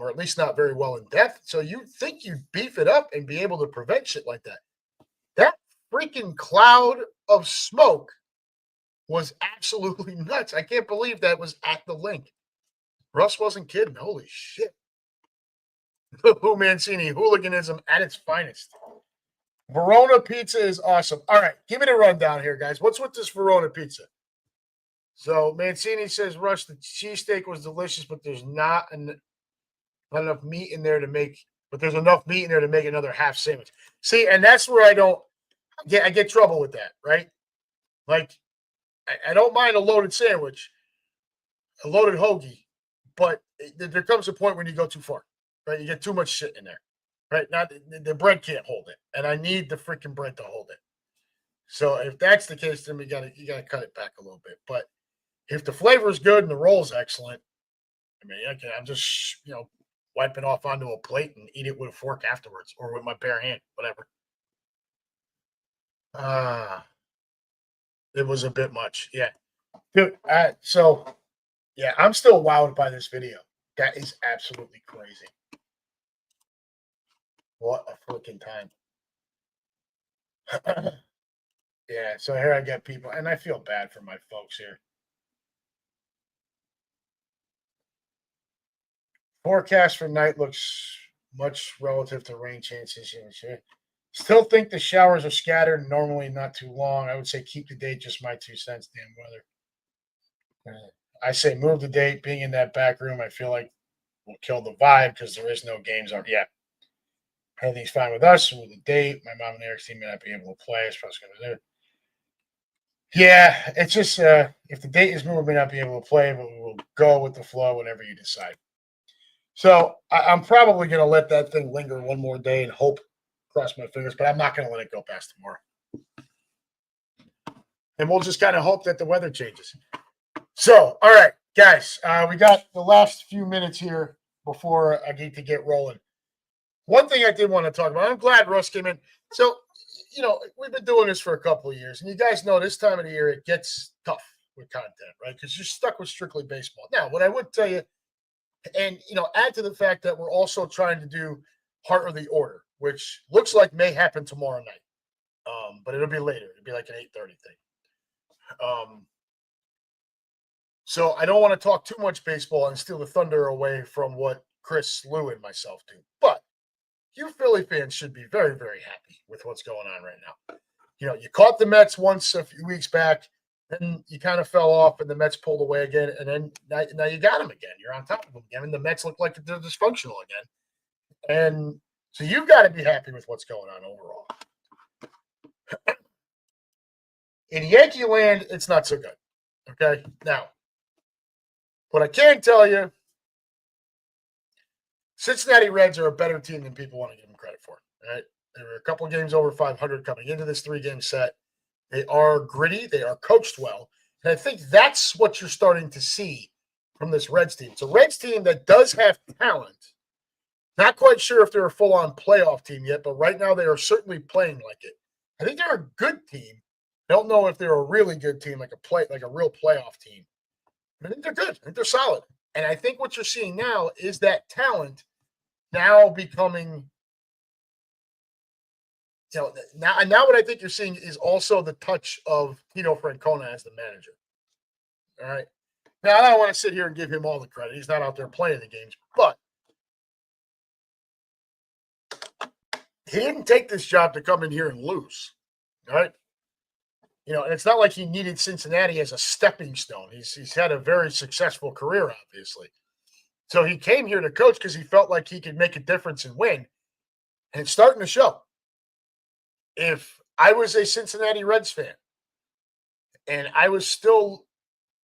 Or at least not very well in depth. So you think you'd beef it up and be able to prevent shit like that. That freaking cloud of smoke was absolutely nuts. I can't believe that was at the link. Russ wasn't kidding. Holy shit. Who Mancini, hooliganism at its finest. Verona pizza is awesome. All right, give me the rundown here, guys. What's with this Verona pizza? So Mancini says, Rush, the cheesesteak was delicious, but there's not enough meat in there to make. But there's enough meat in there to make another half sandwich. See, and that's where I get trouble with that, right? Like, I don't mind a loaded sandwich, a loaded hoagie, but there comes a point when you go too far, right? You get too much shit in there, right? Now the bread can't hold it, and I need the freaking bread to hold it. So if that's the case, then you gotta cut it back a little bit. But if the flavor is good and the roll is excellent, I mean, I'm just wipe it off onto a plate and eat it with a fork afterwards, or with my bare hand, whatever. It was a bit much, yeah, dude. So yeah, I'm still wowed by this video. That is absolutely crazy. What a freaking time. Yeah, so here I get people, and I feel bad for my folks here. Forecast for night looks much relative to rain chances. Still think the showers are scattered, normally not too long. I would say keep the date, just my 2 cents, damn weather. I say move the date. Being in that back room, I feel like will kill the vibe because there is no games on. Yeah. Everything's fine with us. With the date, my mom and Eric's team may not be able to play. It's probably going to do. Yeah, it's just if the date is moved, we may not be able to play, but we will go with the flow whenever you decide. So I'm probably going to let that thing linger one more day and hope, cross my fingers, but I'm not going to let it go past tomorrow. And we'll just kind of hope that the weather changes. So, all right, guys, we got the last few minutes here before I need to get rolling. One thing I did want to talk about, I'm glad Russ came in. So, we've been doing this for a couple of years, and you guys know this time of the year it gets tough with content, right? Because you're stuck with strictly baseball. Now, what I would tell you, and add to the fact that we're also trying to do Heart of the Order, which looks like may happen tomorrow night, but it'll be later. It'll be like an 8:30 thing. So I don't want to talk too much baseball and steal the thunder away from what Chris, Lou, and myself do. But you Philly fans should be very, very happy with what's going on right now. You caught the Mets once a few weeks back, then you kind of fell off, and the Mets pulled away again, and then now you got them again. You're on top of them again, and the Mets look like they're dysfunctional again. And so you've got to be happy with what's going on overall. In Yankee land, it's not so good. Okay? Now, what I can tell you, Cincinnati Reds are a better team than people want to give them credit for. Right? They were a couple of games over 500 coming into this 3-game set. They are gritty. They are coached well. And I think that's what you're starting to see from this Reds team. It's a Reds team that does have talent. Not quite sure if they're a full-on playoff team yet, but right now they are certainly playing like it. I think they're a good team. I don't know if they're a really good team, like a real playoff team. I think they're good. I think they're solid. And I think what you're seeing now is that talent now becoming, now what I think you're seeing is also the touch of Tito Francona as the manager. All right. Now, I don't want to sit here and give him all the credit. He's not out there playing the games, but he didn't take this job to come in here and lose. All right. And it's not like he needed Cincinnati as a stepping stone. He's had a very successful career, obviously. So he came here to coach because he felt like he could make a difference and win. And it's starting to show. If I was a Cincinnati Reds fan and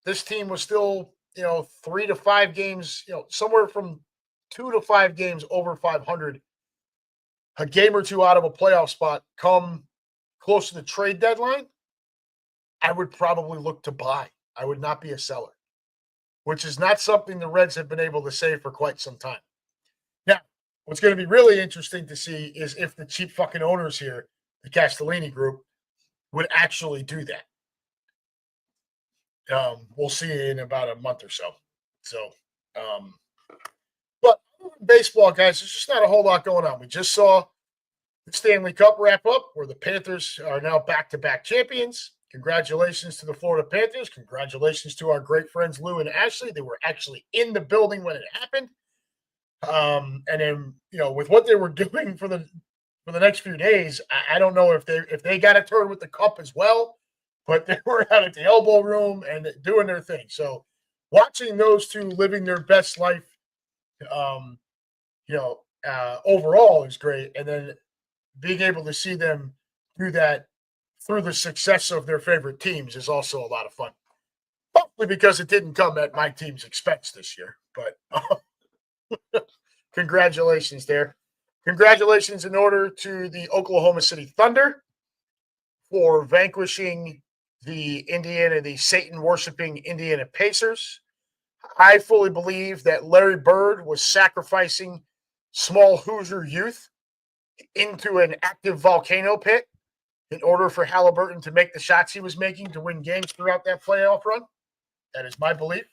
this team was still, 3 to 5 games, somewhere from 2 to 5 games over 500, a game or two out of a playoff spot come close to the trade deadline, I would probably look to buy. I would not be a seller, which is not something the Reds have been able to say for quite some time. Now, what's going to be really interesting to see is if the cheap fucking owners here, the Castellini group, would actually do that. We'll see in about a month or so. But baseball, guys, there's just not a whole lot going on. We just saw the Stanley Cup wrap up where the Panthers are now back-to-back champions. Congratulations to the Florida Panthers. Congratulations to our great friends Lou and Ashley. They were actually in the building when it happened. And then, with what they were doing for the next few days, I don't know if they got a turn with the cup as well, but they were out at the elbow room and doing their thing. So watching those two living their best life, overall is great. And then being able to see them do that through the success of their favorite teams is also a lot of fun. Hopefully because it didn't come at my team's expense this year, but congratulations there. Congratulations in order to the Oklahoma City Thunder for vanquishing the Satan-worshiping Indiana Pacers. I fully believe that Larry Bird was sacrificing small Hoosier youth into an active volcano pit in order for Halliburton to make the shots he was making to win games throughout that playoff run. That is my belief.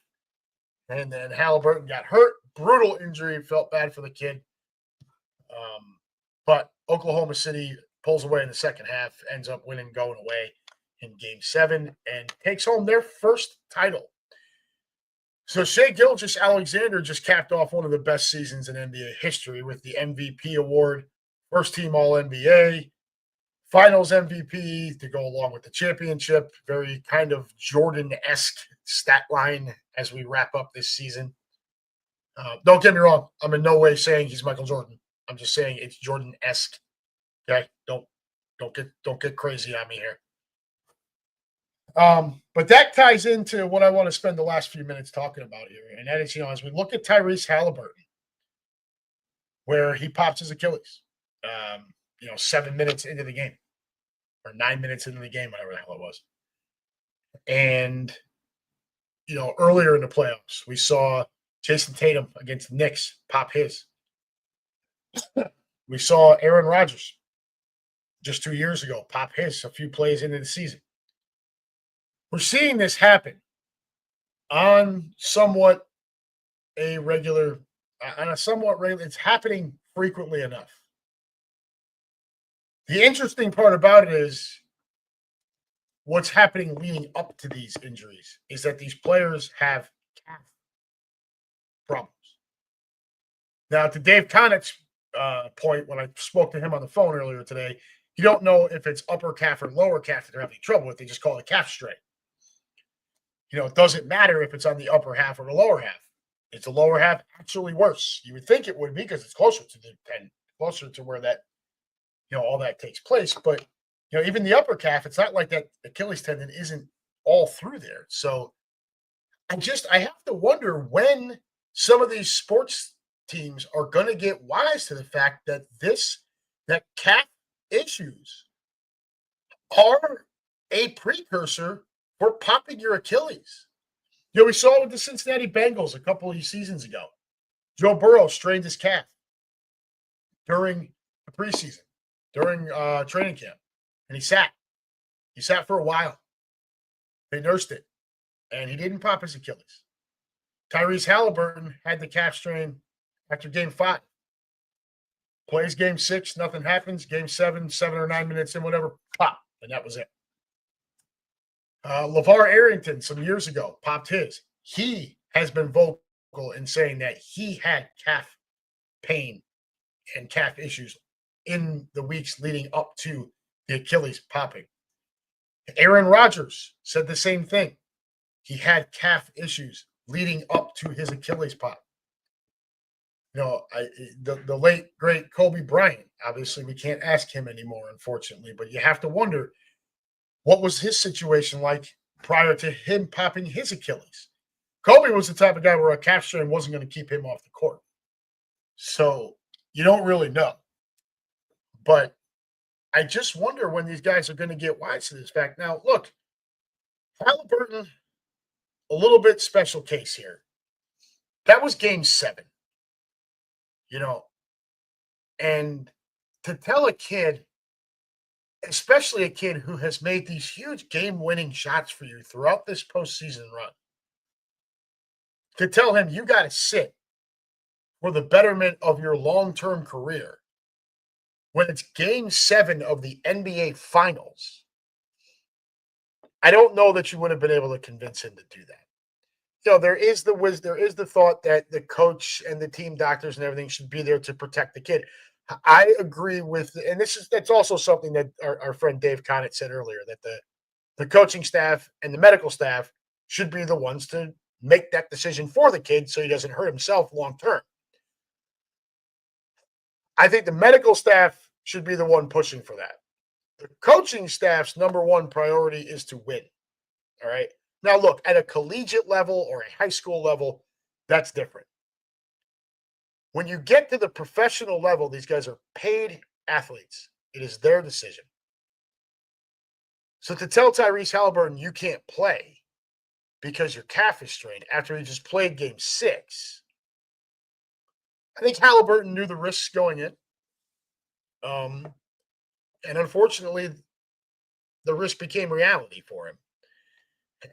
And then Halliburton got hurt. Brutal injury. Felt bad for the kid. But Oklahoma City pulls away in the second half, ends up winning, going away in Game 7, and takes home their first title. So Shai Gilgeous-Alexander just capped off one of the best seasons in NBA history with the MVP award, first team All-NBA, Finals MVP to go along with the championship. Very kind of Jordan-esque stat line as we wrap up this season. Don't get me wrong. I'm in no way saying he's Michael Jordan. I'm just saying it's Jordan-esque. Okay, don't get crazy on me here. But that ties into what I want to spend the last few minutes talking about here, and that is, as we look at Tyrese Halliburton, where he pops his Achilles, 7 minutes into the game, or 9 minutes into the game, whatever the hell it was, and earlier in the playoffs, we saw Jason Tatum against the Knicks pop his. We saw Aaron Rodgers just 2 years ago, pop his a few plays into the season. We're seeing this happen on somewhat a regular, on a somewhat regular, it's happening frequently enough. The interesting part about it is what's happening leading up to these injuries is that these players have calf problems. Now, to Dave Connick's point, when I spoke to him on the phone earlier today, you don't know if it's upper calf or lower calf that they're having trouble with. They just call it calf strain. It doesn't matter if it's on the upper half or the lower half. It's the lower half actually worse. You would think it would be because it's closer to the 10, closer to where that, all that takes place. But, even the upper calf, it's not like that Achilles tendon isn't all through there. So I have to wonder when some of these sports teams are going to get wise to the fact that that calf issues are a precursor for popping your Achilles. We saw it with the Cincinnati Bengals a couple of seasons ago. Joe Burrow strained his calf during the preseason, during training camp, and he sat. He sat for a while. They nursed it, and he didn't pop his Achilles. Tyrese Halliburton had the calf strain after Game 5. Plays Game 6, nothing happens. Game 7, 7 or 9 minutes in, whatever, pop, and that was it. LeVar Arrington, some years ago, popped his. He has been vocal in saying that he had calf pain and calf issues in the weeks leading up to the Achilles popping. Aaron Rodgers said the same thing. He had calf issues leading up to his Achilles pop. The late, great Kobe Bryant, obviously we can't ask him anymore, unfortunately, but you have to wonder, what was his situation like prior to him popping his Achilles? Kobe was the type of guy where a calf strain wasn't going to keep him off the court. So you don't really know. But I just wonder when these guys are going to get wise to this fact. Now, look, Halliburton, a little bit special case here. That was Game 7. And to tell a kid, especially a kid who has made these huge game-winning shots for you throughout this postseason run, to tell him you got to sit for the betterment of your long-term career when it's Game 7 of the NBA Finals, I don't know that you would have been able to convince him to do that. There is the thought that the coach and the team doctors and everything should be there to protect the kid. I agree with, and that's also something that our friend Dave Connick said earlier, that the coaching staff and the medical staff should be the ones to make that decision for the kid so he doesn't hurt himself long term. I think the medical staff should be the one pushing for that. The coaching staff's number one priority is to win. All right. Now, look, at a collegiate level or a high school level, that's different. When you get to the professional level, these guys are paid athletes. It is their decision. So to tell Tyrese Halliburton you can't play because your calf is strained after he just played Game 6, I think Halliburton knew the risks going in. And unfortunately, the risk became reality for him.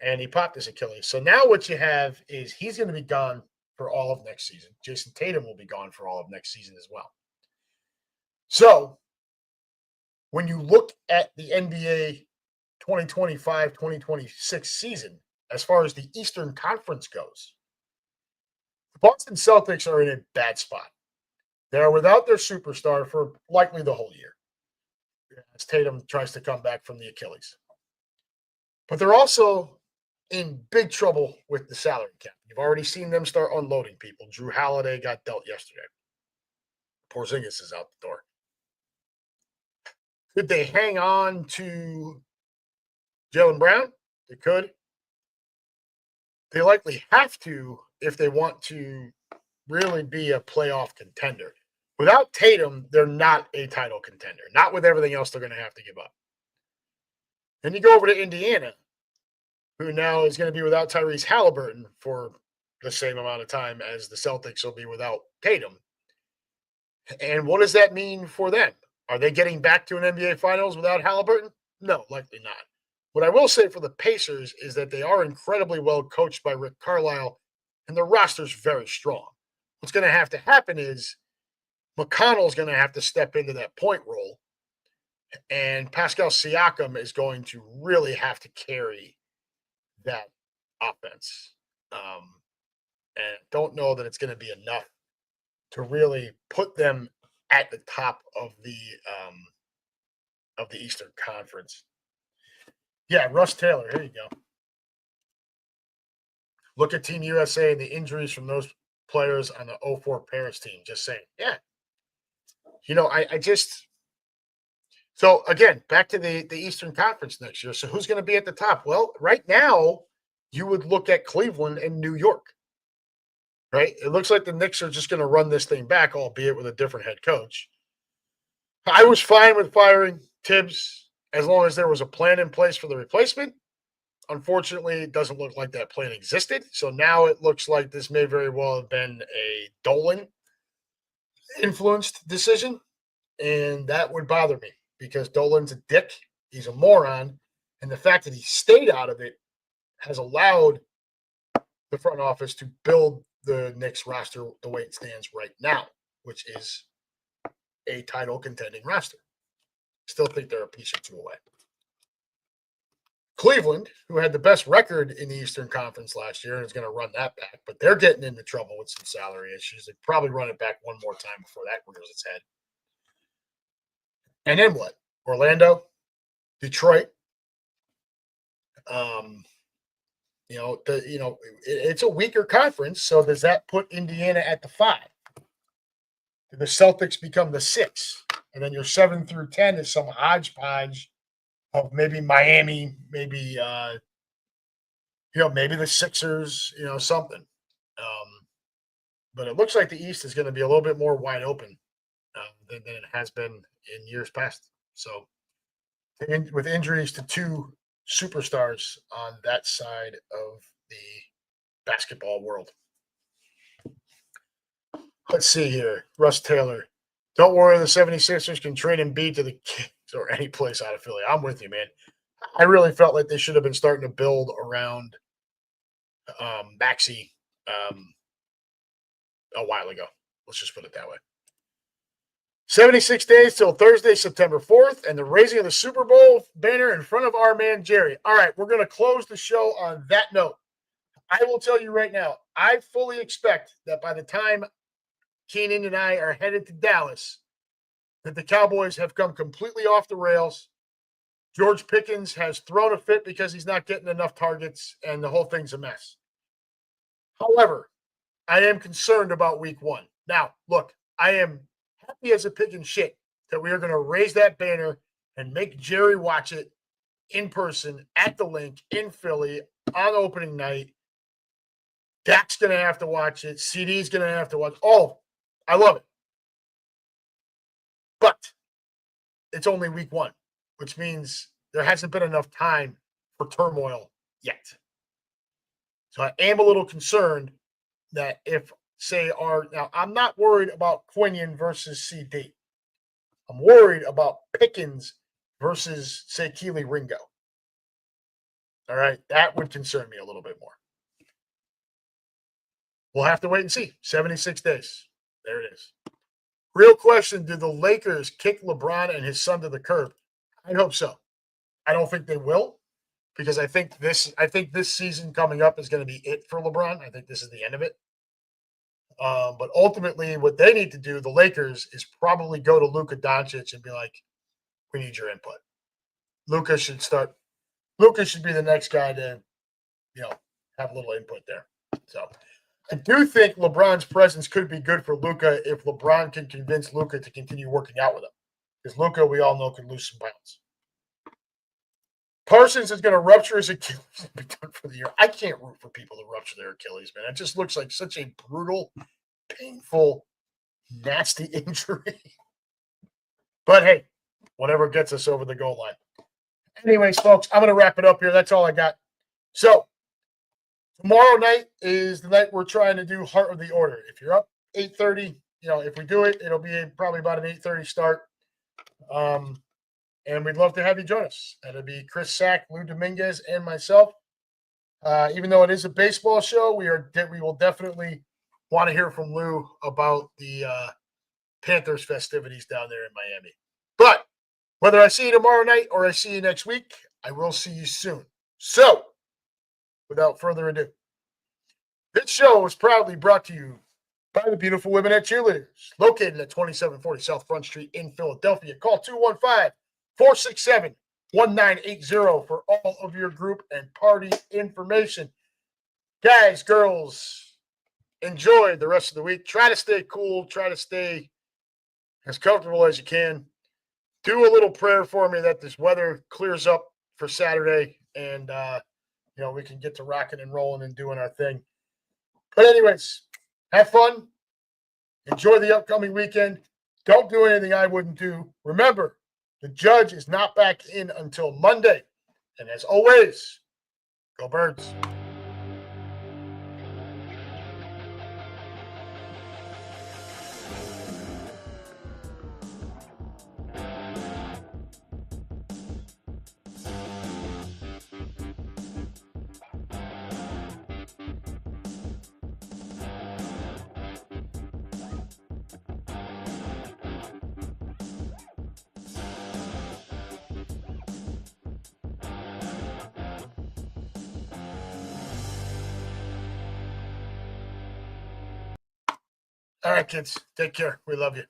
And he popped his Achilles. So now what you have is he's going to be gone for all of next season. Jason Tatum will be gone for all of next season as well. So when you look at the NBA 2025-2026 season, as far as the Eastern Conference goes, the Boston Celtics are in a bad spot. They are without their superstar for likely the whole year, as Tatum tries to come back from the Achilles. But they're also in big trouble with the salary cap. You've already seen them start unloading people. Drew Holiday got dealt yesterday. Porzingis is out the door. Could they hang on to Jaylen Brown? They could. They likely have to if they want to really be a playoff contender. Without Tatum, they're not a title contender. Not with everything else they're going to have to give up. Then you go over to Indiana, who now is going to be without Tyrese Halliburton for the same amount of time as the Celtics will be without Tatum. And what does that mean for them? Are they getting back to an NBA Finals without Halliburton? No, likely not. What I will say for the Pacers is that they are incredibly well coached by Rick Carlisle, and the roster's very strong. What's going to have to happen is McConnell's going to have to step into that point role, and Pascal Siakam is going to really have to carry that offense. And don't know that it's going to be enough to really put them at the top of the Eastern Conference. Yeah, Russ Taylor. Here you go. Look at Team USA and the injuries from those players on the 04 Paris team. Just saying. Yeah. I just – so, again, back to the Eastern Conference next year. So who's going to be at the top? Well, right now, you would look at Cleveland and New York, right? It looks like the Knicks are just going to run this thing back, albeit with a different head coach. I was fine with firing Tibbs as long as there was a plan in place for the replacement. Unfortunately, it doesn't look like that plan existed. So now it looks like this may very well have been a Dolan-influenced decision, and that would bother me because Dolan's a dick. He's a moron, and the fact that he stayed out of it has allowed the front office to build the Knicks roster the way it stands right now, which is a title contending roster. Still think they're a piece or two away. Cleveland, who had the best record in the Eastern Conference last year, is going to run that back, but they're getting into trouble with some salary issues. They probably run it back one more time before that rears its head. And then what? Orlando, Detroit. It's a weaker conference, so does that put Indiana at the 5? Do the Celtics become the 6? And then your 7 through 10 is some hodgepodge of maybe Miami, maybe maybe the Sixers, something. But it looks like the East is going to be a little bit more wide open than it has been in years past. So, with injuries to 2 superstars on that side of the basketball world. Let's see here. Russ Taylor. Don't worry, the 76ers can trade Embiid to the Kings or any place out of Philly. I'm with you, man. I really felt like they should have been starting to build around Maxey a while ago. Let's just put it that way. 76 days till Thursday, September 4th, and the raising of the Super Bowl banner in front of our man, Jerry. All right, we're going to close the show on that note. I will tell you right now, I fully expect that by the time Keenan and I are headed to Dallas, that the Cowboys have come completely off the rails. George Pickens has thrown a fit because he's not getting enough targets, and the whole thing's a mess. However, I am concerned about week 1. Now, look, I am happy as a pig in shit that we are going to raise that banner and make Jerry watch it in person at the link in Philly on opening night. Dak's going to have to watch it. CD's going to have to watch. Oh, I love it. But it's only week 1, which means there hasn't been enough time for turmoil yet. So I am a little concerned that if, say, now I'm not worried about Quinion versus CD. I'm worried about Pickens versus, say, Keely Ringo. All right, that would concern me a little bit more. We'll have to wait and see. 76 days. There it is. Real question, do the Lakers kick LeBron and his son to the curb? I hope so. I don't think they will, because I think this season coming up is going to be it for LeBron. I think this is the end of it. But ultimately, what they need to do, the Lakers, is probably go to Luka Doncic and be like, we need your input. Luka should be the next guy to, have a little input there. So I do think LeBron's presence could be good for Luka if LeBron can convince Luka to continue working out with him. Because Luka, we all know, can lose some pounds. Parsons is going to rupture his Achilles and be done for the year. I can't root for people to rupture their Achilles, man. It just looks like such a brutal, painful, nasty injury. But hey, whatever gets us over the goal line. Anyways, folks, I'm going to wrap it up here. That's all I got. So tomorrow night is the night we're trying to do Heart of the Order. If you're up 8:30, if we do it, it'll be probably about an 8:30 start. And we'd love to have you join us. That'll be Chris Sack, Lou Dominguez, and myself. Even though it is a baseball show, we will definitely want to hear from Lou about the Panthers festivities down there in Miami. But whether I see you tomorrow night or I see you next week, I will see you soon. So, without further ado, this show is proudly brought to you by the beautiful women at Cheerleaders, located at 2740 South Front Street in Philadelphia. Call 215-467-1980 for all of your group and party information. Guys, girls, enjoy the rest of the week. Try to stay cool. Try to stay as comfortable as you can. Do a little prayer for me that this weather clears up for Saturday and, we can get to rocking and rolling and doing our thing. But anyways, have fun. Enjoy the upcoming weekend. Don't do anything I wouldn't do. Remember, the judge is not back in until Monday. And as always, go Birds. All right, kids. Take care. We love you.